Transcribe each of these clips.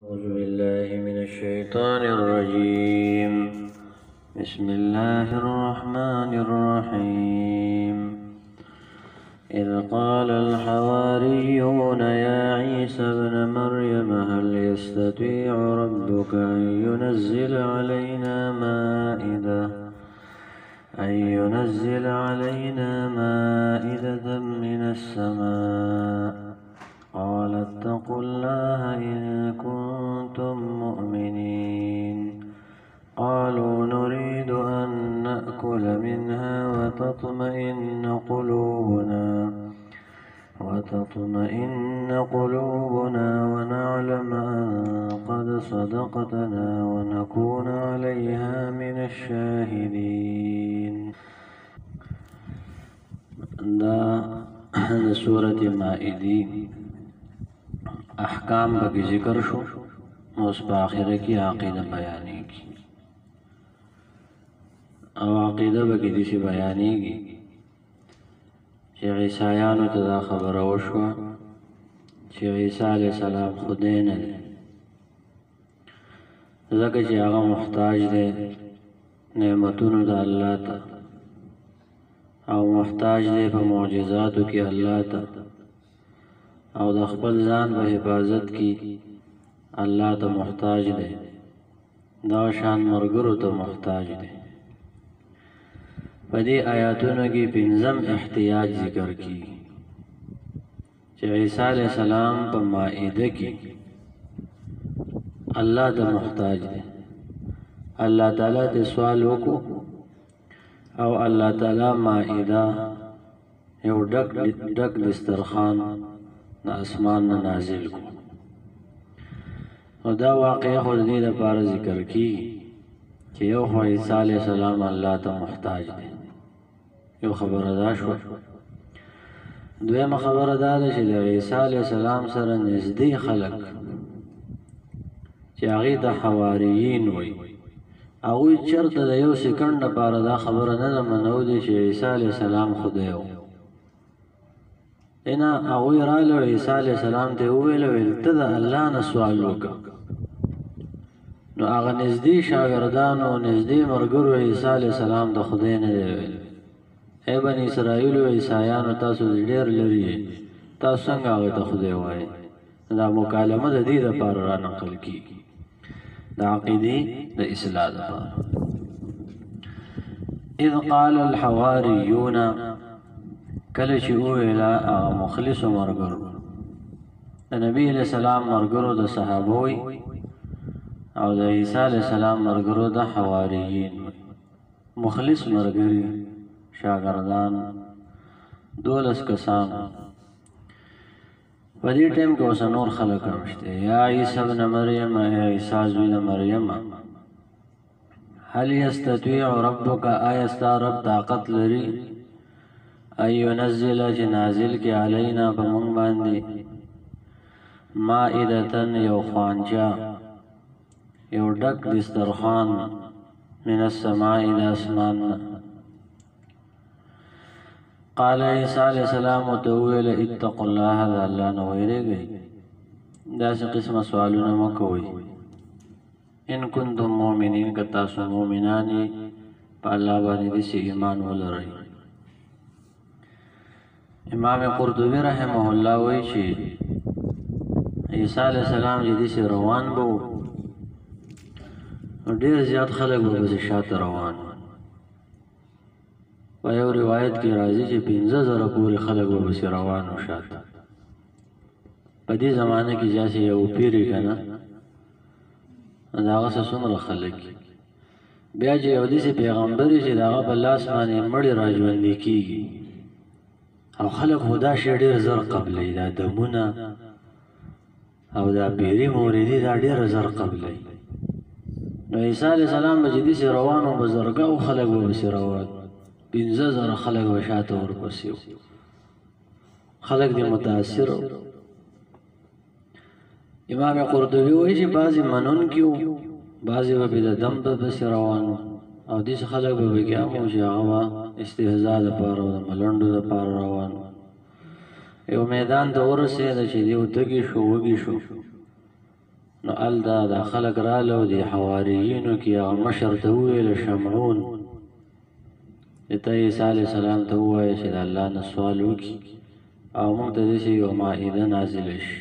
أعوذ بالله من الشيطان الرجيم. بسم الله الرحمن الرحيم. إذ قال الحواريون يا عيسى ابن مريم هل يستطيع ربك أن ينزل علينا مائدة من السماء قال اتقوا الله إن كنتم مؤمنين. قالوا نريد أن نأكل منها وتطمئن قلوبنا ونعلم أن قد صدقتنا ونكون عليها من الشاهدين. دا سورة مائدی احکام بکی ذکر شو، اس پا آخرہ کی عقیدہ بیانی کی، او عقیدہ بکی دیسی بیانی کی چی عیسیانو تدا خبر وشوا چی عیسیٰ علیہ السلام خدای نه دی، ځکه چې هغه محتاج دی نعمتونو د الله ته، او محتاج دی په معجزاتو کې الله ته، او د خپل ځان په حفاظت کې الله ته محتاج دی، دا شان مرګرو ته محتاج دی. په دې آیاتونو کې پنځم احتیاج ذکر کی چې عیسی علیہ السلام په مائده کې الله ته محتاج دی. الله تعالی ته سوال وکړو او الله تعالی مائده یو ډک دسترخوان د اسمان نه نازل کو، او دا واقعه خو دې لپاره ذکر کی چې یو خو عیسی علیہ السلام الله ته محتاج دی، یو خبره دا شو. دویمه خبره دا ده چې د عیسی علیہ السلام سره نږدې خلک چې هغې ته حواریین وایي، هغوی چېرته د یو سکنډ لپاره دا خبره نه ده منودې چې عیسی علیہ السلام خدای و. اینا هغوی راغله عیسی علیہ السلام ته وویل ته د الله نه سوال وکړه. نو هغه نږدې شاګردانو نږدې ملګرو عیسی علیہ السلام د خدای نه دی ویل. ای بني اسرائیلو عیسایانو تاسو ډېر لرې یې، تاسو څنګه هغې ته خدای وایئ؟ دا مکالمه د دې دپاره را نقل کېږي، د عقیدې د اصلاح دپاره. اذ قال الحواریون، کله چې وویله هغه مخلصو ملګرو د نبي علیہ السلام ملګرو د صحابه وي، او د عیسی علیہ السلام ملګرو د حواریین وي. مخلص ملګري شاګردان 12 کسان. په دې ټیم کې اوس نور خلک هم شته. یا عیسی ابن مریم، یا عیسی زوی د مریم، هل یستطیع ربک، آیا ستا رب طاقت لري ان ينزل چې نازل کې علینا په موږ باندې مائدتن یو خوانچه، یو ډک دسترخوان من السماء د اسمان نه. قال عیسی علیہ السلام ته وویل اتقوا الله، د الله نه ویریږئ، داسې قسمه سوالونه مه کوئ. ان کنتم مؤمنین، که تاسو مؤمنان یې په الله باندې داسې ایمان ولرئ. امام قرطبی رحمه الله وایي چې عیسی علیہ السلام چې داسې روان به و، نو ډېر زیات خلک به پسې شاته روان وو. په یو روایت کې راځي چې 15,000 پورې خلک به پسې روان وو شاته. په دې زمانه کې داسې یو پیر یې که نه، د هغه څه څومره خلک وي. بیا چې یو داسې پیغمبر یې چې د هغه په لاس باندې مړي راژوندي کېږي، او خلک خو دا شی ډېر زر قبلوي، دا دمونه او دا پیري موریدي دا ډېره زر قبلوي. نو عیسی علیہ السلام به چې داسې روان و، بزرګاو خلک به پسې روان، 15,000 خلک به شاته ورپسې و. خلک دې متاثر و. امام قرطبي وایي چې بعضې منونکي وو، بعضې به د دم په پسې روان وو، او داسې خلک به پکې هم وو چې هغه به استهزا دپاره او د ملنډو دپاره روان وو. یو میدان ته ورسېده چې دی تږی شو وږي شو نو الدا دا خلق رالو دی حواریینو کې هغه مشر ته وویل شمعون ته عیسی علیه السلام ته ووایه چې د الله نه سوال وکړي او موږ ته داسې یوه مائده نازله شي.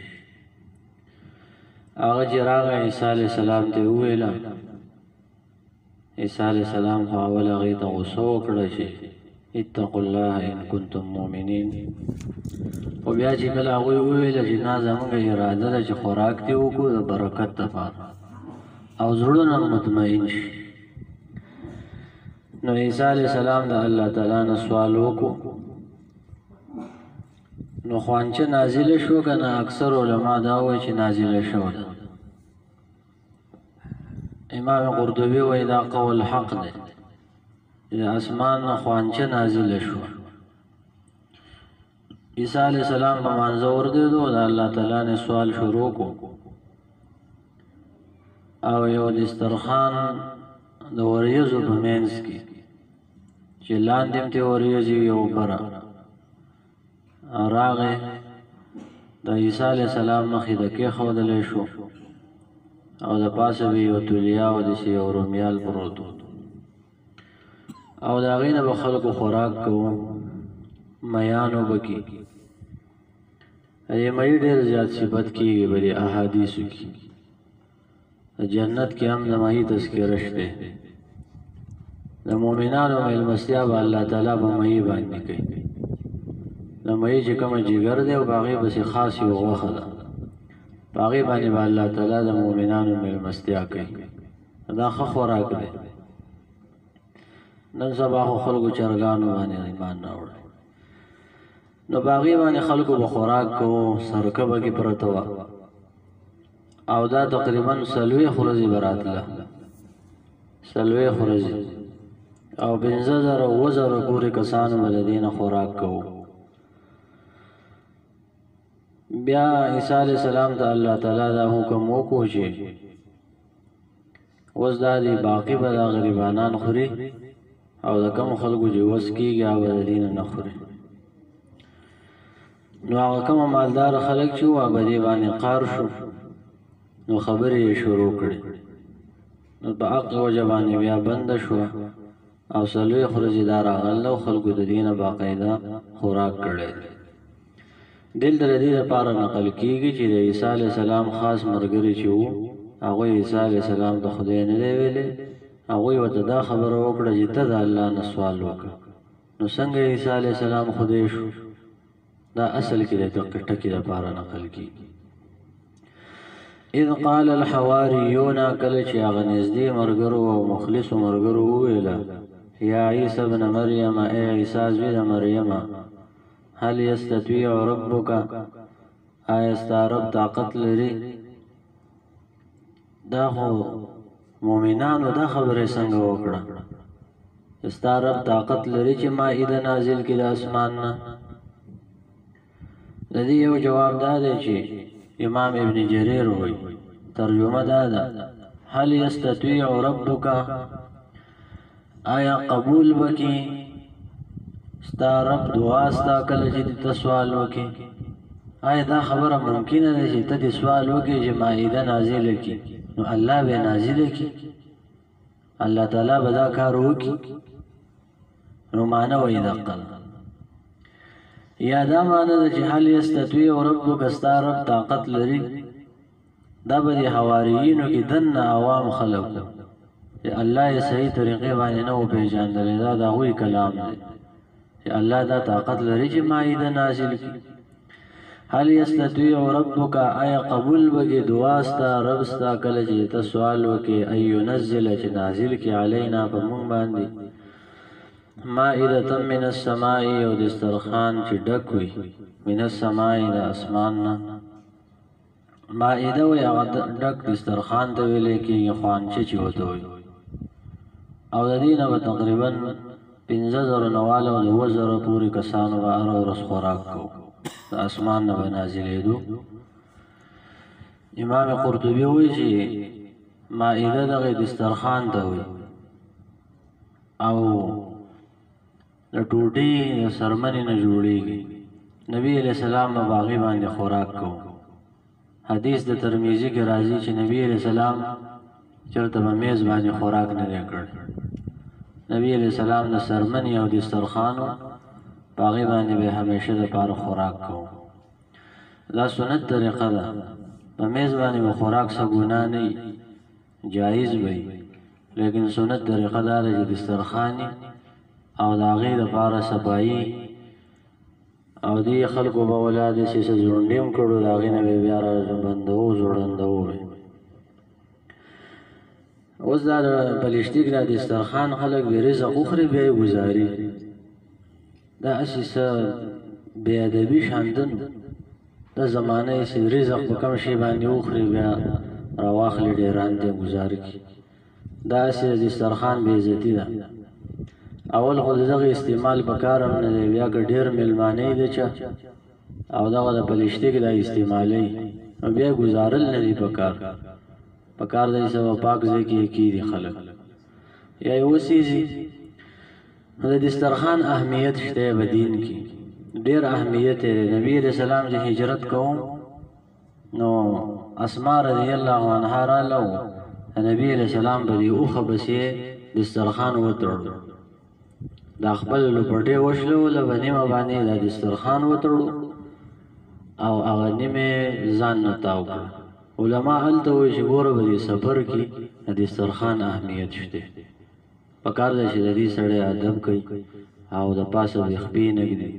هغه چې راغی عیسی علیه السلام ته وویله، عیسی علیه السلام خو اول هغې ته غوسه وکړه چې اتقوا الله ان کنتم مؤمنین. خو بیا چې کله هغوی وویله چې نه زموږ اراده ده چې خوراک دې وکړو د برکت دپاره او زړونه مطمئن شي. نو عیسی علیه السلام د الله تعالی نه سوال وکړو. نو خوانچه نازله شو که نه؟ اکثر علما دا وایي چې نازله شوه ده. امام قرطبي وایي دا قول حق دی، د اسمان نه خوانچه نازله شوه. عیسی علیه السلام په مانځه وردېدو، د الله تعالی نه سوال شروع کو او یو دسترخوان د وریځو په منځ کې چې لاندې هم ترې وریځې وي او بره راغی، د عیسی علیه السلام مخې ته کېښودلی شو او د پاسه به یو تولیا او داسې یو رومیال پروت و او د هغې نه به خلکو خوراک کوو، میانو به کې. دې مۍ ډېر زیات صفت کېږي په دې احادیثو کې. جنت کې هم د مۍ تذکره شته. د مؤمنانو مېلمستیا به الله تعالی په مۍ باندې کوي. د مۍ چې کومه جګر دی او په هغې پسې خاص یو غوښه ده، په هغې باندې به الله تعالی د مؤمنانو مېلمستیا کوي. دا ښه خوراک دی. نن سبا خو خلکو چرګانو باندې ایمان نه وړي، نو په هغې باندې خلکو به خوراک کوو، سرکه به کې پرته وه او دا تقریبا 40 ورځې به راتله، 40 ورځې او 5000 اووه زره پورې کسانو به د دې نه خوراک کوو. بیا عیسی علیه السلام ته الله تعالی دا حکم وکړو چې اوس دا دی باقي به دا غریبانان خوري او د کوم خلکو چې وس کېږي هغه به د دې نه خوري. نو هغه کومه مالدار خلک چې وو په دې باندې قار شو، نو خبرې یې شروع کړې. نو په حق وجه باندې بیا بنده شوه او 40 ورځې دا راغله او خلکو د دې نه باقاعده خوراک کړی. دلته د دې لپاره نقل کېږي چې د عیسی علیه السلام خاص ملګري چې وو، هغوی عیسی علیه السلام ته خدای نه دی ویلی. هغوی ورته دا خبره وکړه چې ته د الله نه سوال وکړه. نو څنګه عیسی علیه السلام خدای شو؟ دا اصل کې د دقیق ټکي لپاره نقل کېږي. اذ قال الحواریون، کله چې هغه نږدې ملګرو او مخلصو ملګرو وویله، یا عیسی ابن مریم، ای عیسی زوی د مریم، هل یستطیع ربک، آیا ستا رب طاقت لري؟ دا خو مؤمنانو دا خبره څنګه وکړه؟ ستا رب طاقت لري چې مائده نازل کړي د اسمان نه؟ د دې یو جواب دا دی چې امام ابن جریر وایي، ترجمه دا ده، هل یستطیع ربک، آیا قبول وکړي ستا رب دعا ستا کله چې ته سوال وکړي؟ آیا دا خبره ممکنه ده چې ته دې سوال وکړي چې مائده نازله کړي نو الله به نازله کړي؟ الله تعالی به دا کار وکړي؟ نو معنی وایي دقه یا دا معنی ده چې هل یستطیع ربک، ستا رب طاقت لري؟ دا به د حواریینو کې دننه عوام خلک چې الله یې صحیح طریقې باندې نه و پېژندلی. دا د هغوی کلام دی چې الله دا طاقت لري چې مائده نازل کړي. هل یستطیع ربک، آیا قبول وکړي دعا ستا رب ستا کله چې ته سوال وکړي، ان ینزل، چې نازل کړي علینا په موږ باندې، مائده من السماء، یو دسترخوان چې ډک وي، من السماء د اسمان نه. مائده وایي هغه ډک دسترخوان ته ویلی کېږي، خوانچه چې ورته وایي. او د دې نه به تقریبا 5000 نه واله او د 2000 پورې کسانو به هره ورځ خوراک کوو، د اسمان نه به نازلېدو. امام قرطبي وایي چې مائده دغه دسترخوان ته وایي او د ټوټې د سرمنې نه جوړېږي. نبی علیہ السلام به هغې باندې خوراک کوو، حدیث د ترمذی کې راځي چې نبی علیہ السلام چرته په میز باندې خوراک نه دی کړی. نبی علیہ السلام د سرمن او دسترخوان په هغې باندې به همیشه دپاره خوراک کوو. دا سنت طریقه ده. په میز باندې به خوراک څه ګناه نه وي، جایز به وي، لیکن سنت طریقه دا ده چې دسترخوان او د هغې دپاره صفایي او دې خلکو به ولا داسې څه ځونډې هم کړو، د هغې نه به بیا بندوو ځوړندوو. اوس دا پلیشتیک دا دسترخوان خلک بې رزق وخوري بیا یې ګزاري. دا هسې څه بې ادبي شاندن دا زمانه یې چې رزق په کم شي باندې وخوري بیا راواخلي ډېران دی ګزار کړي. دا هسې د دسترخوان بې عزتي ده. اول خو د دغه استعمال په کار هم نه دی، بیا که ډېر مېلمانه یې د چا او دغه د پلیشتیک دا استعمالوي نو بیا ګزارل نه دي په کار دی چې پاک ځای کې یې کېږي خلک یا یې وسېږي. نو د دسترخوان اهمیت شته په دین کې، ډېر اهمیت یې دی. نبي علیه السلام چې هجرت کوم نو اسماء رضی الله عنها راله، نبي علیه السلام به دې اوښه پسې دسترخوان وتړلو، دا خپل لوپټې وشلوله په نیمه باندې دا دسترخوان وتړو او هغه نیمې ځان نه تاو کړه. علما هلته وایي چې ګوره په دې سفر کې د دسترخوان اهمیت شته. په کار ده چې د دې سړی ادب کوي او د پاسه د خپې نه ږدي.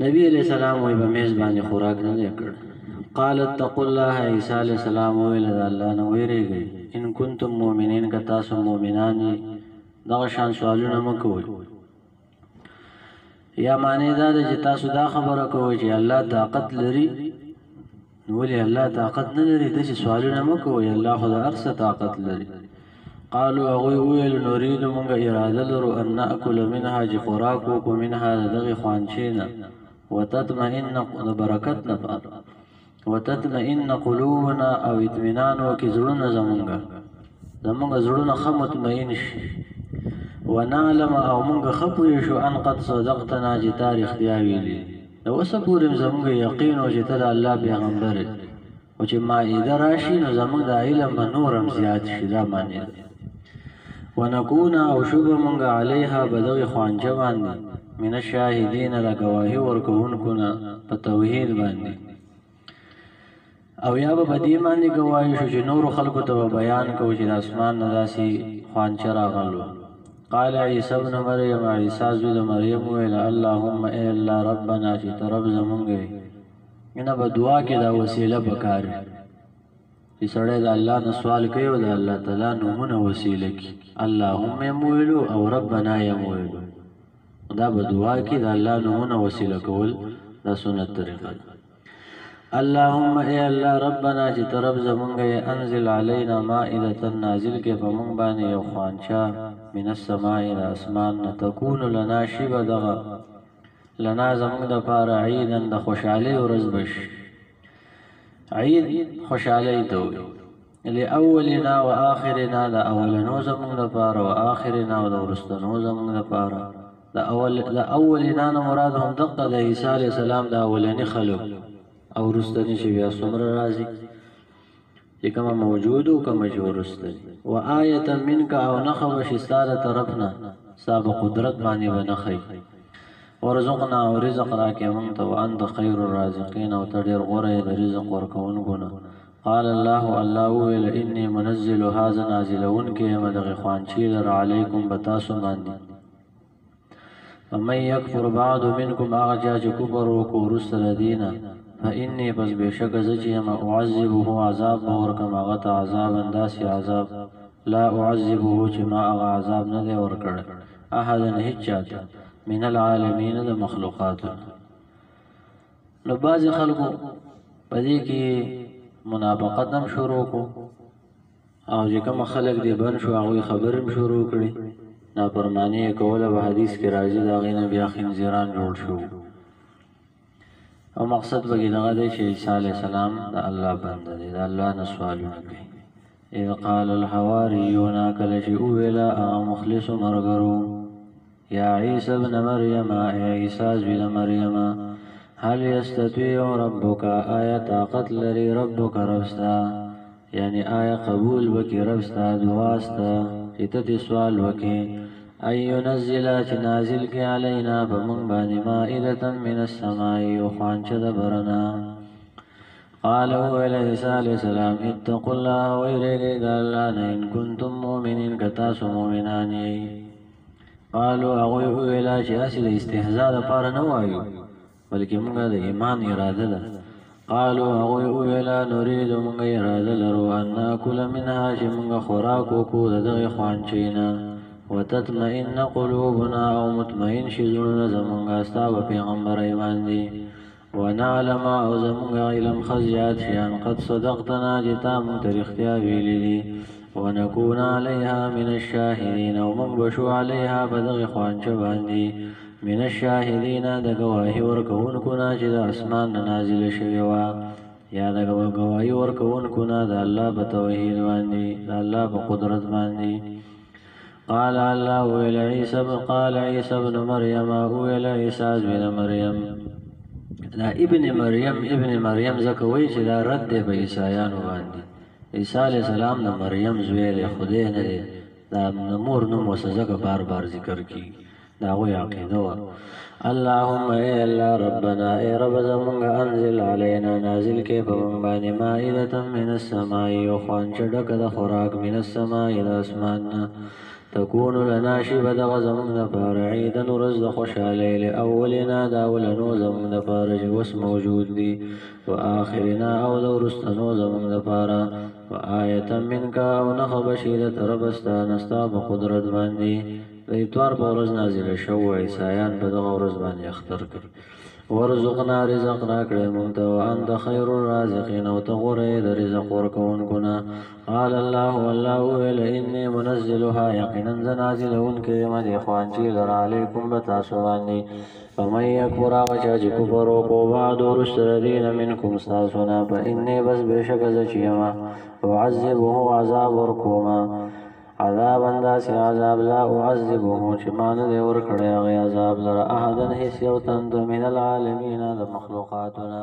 نبي علیه السلام وایي په میز باندې خوراک نه دی کړی. قال اتقوا الله، عیسی علیه السلام وویل د الله نه ویرېږئ، ان کنتم مؤمنین که تاسو مؤمنان یې دغه شان سوالونه مه کوئ. یا معنی دا ده چې تاسو دا خبره کوئ چې الله طاقت لري، ولې الله طاقت نه لري؟ داسې سوالونه مه کوئ، الله خو د هر څه طاقت لري. قالو هغوی وویل نرید مونږ اراده لرو ان ناکل منها چې خوراک وکړو منها د دغې خوانچې نه وتطمئن د برکت لپاره وتطمئن قلوبنا او اطمینان وکړي زړونه زمونږ زړونه ښه مطمئن شي ونعلم او مونږ ښه پوه شو ان قد صدقتنا چې تا رښتیا ویلي. د اوسه پورې زمونږ یقین و چې ته د الله پیغمبر یې، او چې مائده راشي نو زمونږ د علم به نور هم زیات شي. دا معنی ده. ونکون او شوبه مونږ علیها په دغې خوانچه باندې من الشاهدین د ګواهي ورکوونکو نه په توحید باندې، او یا به په دې باندې ګواهي شو چې نورو خلکو ته به بیان کوو چې د اسمان نه داسې خوانچه راغلو. قال عیسی ابن مریم، عیسی زوی د مریم وویل اللهم ای الله ربنا چې ته رب زمونږ یې. نه به دعا کې دا وسیله پکار وي چې سړی د الله نه سوال کوي او د الله تعالی نومونه وسیله کړي. اللهم یې وویلو او ربنا یې وویلو، دا به دعا کې د الله نومونه وسیله کول دا سنت طریقه ده. اللهم ای الله ربنا چې ته رب زمونږ یې انزل علینا مائدة نازل کې په مونږ باندې یو خوانچه من السماء د اسمان نه تکون لنا شي به دغه لنا زمونږ دپاره عیدا د خوشحالۍ ورځ بش. عید خوشحالۍ ته وایي. لاولنا و آخرنا د اولنو زمونږ دپاره و آخرنا او د وروستنو زمونږ دپاره. د اولنا نه مراد هم دقه د عیسی علیه السلام د اولني خلک او وروستني چې بیا څومره راځي چې کومه موجود او کومه چې وروستني. و آیة منک او نښه به شي ستا د طرف نه، ستا په قدرت باندې به نښئ. ورزقنا او رزق راکې مونږ ته وانت خیر الرازقین او ته ډېر غوره یې د رزق ورکوونکو نه. قال الله وویل انی منزلها زه نازلوونکی یم دغې خوانچې لره علیکم به تاسو باندې. فمن یکفر بعد منکم هغه چا چې کفر وکړو وروسته د دې نه فانی پس بېشکه زه چې یم اعذبه عذاب به ورکړم هغه ته عذابا داسې عذاب لا اعذبه چې ما هغه عذاب نه دی ورکړی احدا هېڅ چاته من العالمین د مخلوقاتو. نو بعضې خلکو په دې کې منافقت هم شروع کړو او چې کوم خلک دې بند شو هغوی خبرې هم شروع کړي، نافرماني یې کوله. په حدیث کې راځي د هغې نه بیا خنزیران جوړ شو. او مقصد پکې دغه دی چې عیسی علیه السلام د الله بنده دی، د الله نه سوالونه کوي. اذ قال الحواریون کله چې وویله هغه مخلصو ملګرو یا عیسی ابن مریم ای عیسی زوی د مریم هل یستطیع ربک آیا طاقت لري ربک ربستا یعنی آیا قبول وکي ربستا دواستا چې ته سوال وکي ای ينزل چې نازل کی علینا فمن باندې مائدة من السماء وخوانچ د برنا قال عیسی علیہ السلام اتقوا الله ويرجى الله ان كنتم مؤمنين كتاس مؤمنان قالوا اغوی ویلا چې اصل استهزاء لپاره نه وایو بلکې موږ د ایمان اراده ده قالوا اغوی ویلا نريد موږ اراده لرو ان ناكل منها چې موږ خوراک وکړو دغه خوانچینا وتطمئن قلوبنا او مطمئن شي زړونه زمونږ استا په پیغمبر ایمان دي ونعلم او زمونږ علم خزیات شیان قد صدقتنا جتا مونږ ته رښتیا ویلي دي ونكون عليها من الشاهدين او موږ بشو عليها بدغه خوانچه باندې من الشاهدين د گواهی ورکوونکو نه چې د اسمان نازل شوی و یا د گواهی ورکوونکو نه د الله په توحید باندې د الله په قدرت باندې قال الله ویل عیسی قال عیسی ابن مریم ویل عیسی ابن مریم دا ابن مریم زکوي چې دا رد دی په عیسایانو باندې عیسی علیہ السلام د مریم زوی له خدای نه دی دا مور نوم وسزګه بار بار ذکر کی دا وی عقیده و اللهم ای الله ربنا ای رب زمونږ انزل علینا نازل کې په موږ باندې مائده من السماء او خوان چډک د خوراک من السماء د اسمان تكون لنا شبه دغ زمون دپار عيدا ورز د خوشحالی لأولنا داولنو زمون دپار جوس موجود دی وآخرنا او دورستنو زمون دپار وآیتا منکا او نخبشیدت ربستانستا بقدرت باندی د اتوار په ورځ نازله شو عیسایان په دغه ورځ باندې اختر کړ ورزقنا رزق راکړې مونږ ته وانت خیر الرازقین او ته غوره د رزق ورکوونکو نه قال الله والله ویل انی منزلها یقینا نازلون کلمه د اخوانچی در علیکم بتاسو باندې فمن یکفر وچا چې کفر وکړو بعد ورسته دین منکم ستاسونه فانی بس بشک زچیما وعذبه عذاب ورکوما عذاب انداسی عذاب لا اعذبه چې مان دې ورکړی هغه عذاب لره احدن هیڅ یو تند من العالمین د مخلوقاتنا